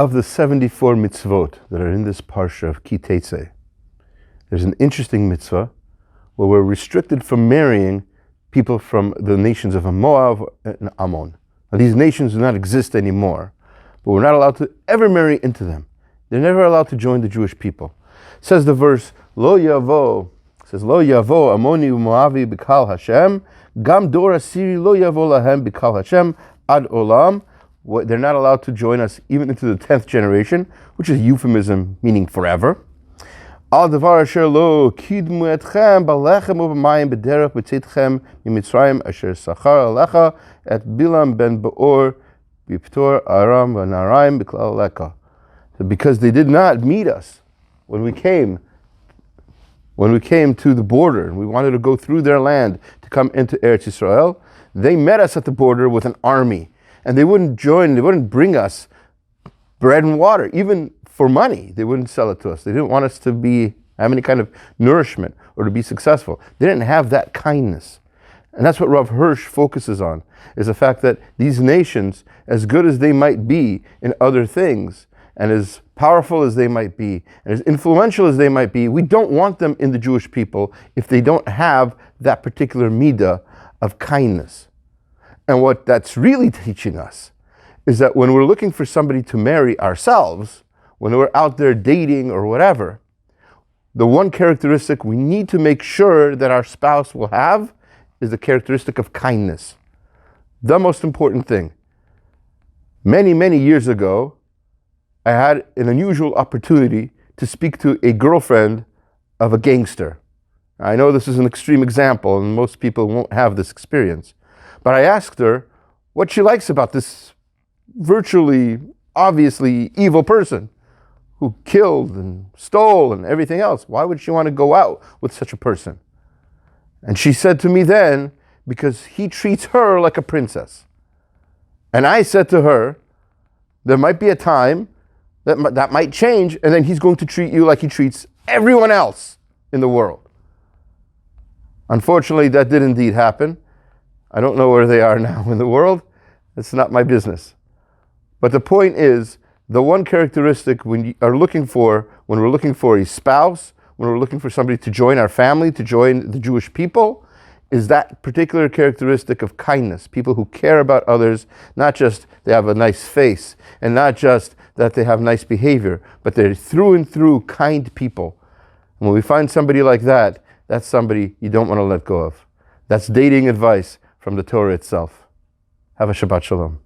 Of the 74 mitzvot that are in this Parsha of Teitzei, there's an interesting mitzvah where we're restricted from marrying people from the nations of Moab and Ammon. Now, these nations do not exist anymore, but we're not allowed to ever marry into them. They're never allowed to join the Jewish people. Says the verse, Lo yavo, says, Lo yavo Ammoni u'Moavi b'kal Hashem, gam dor asiri lo yavo lahem b'kal Hashem ad olam. They're not allowed to join us even into the 10th generation, which is euphemism meaning forever. Al davar asher lo kidmu etchem balechem u'b'mayim b'derech b'tzitchem mimitzrayim asher sachar alecha et Bilam ben Beor b'ptor Aram v'naraim b'klal leka. So because they did not meet us when we came to the border and we wanted to go through their land to come into Eretz Yisrael, they met us at the border with an army. And they wouldn't bring us bread and water, even for money. They wouldn't sell it to us. They didn't want us to have any kind of nourishment or to be successful. They didn't have that kindness. And that's what Rav Hirsch focuses on, is the fact that these nations, as good as they might be in other things, and as powerful as they might be, and as influential as they might be, we don't want them in the Jewish people if they don't have that particular midah of kindness. And what that's really teaching us is that when we're looking for somebody to marry ourselves, when we're out there dating or whatever, the one characteristic we need to make sure that our spouse will have is the characteristic of kindness. The most important thing. Many, many years ago, I had an unusual opportunity to speak to a girlfriend of a gangster. I know this is an extreme example and most people won't have this experience. But I asked her what she likes about this virtually, obviously evil person who killed and stole and everything else. Why would she want to go out with such a person? And she said to me then, because he treats her like a princess. And I said to her, there might be a time that might change, and then he's going to treat you like he treats everyone else in the world. Unfortunately, that did indeed happen. I don't know where they are now in the world. It's not my business. But the point is, the one characteristic when we're looking for a spouse, when we're looking for somebody to join our family, to join the Jewish people, is that particular characteristic of kindness. People who care about others, not just they have a nice face, and not just that they have nice behavior, but they're through and through kind people. And when we find somebody like that, that's somebody you don't want to let go of. That's dating advice from the Torah itself. Have a Shabbat Shalom.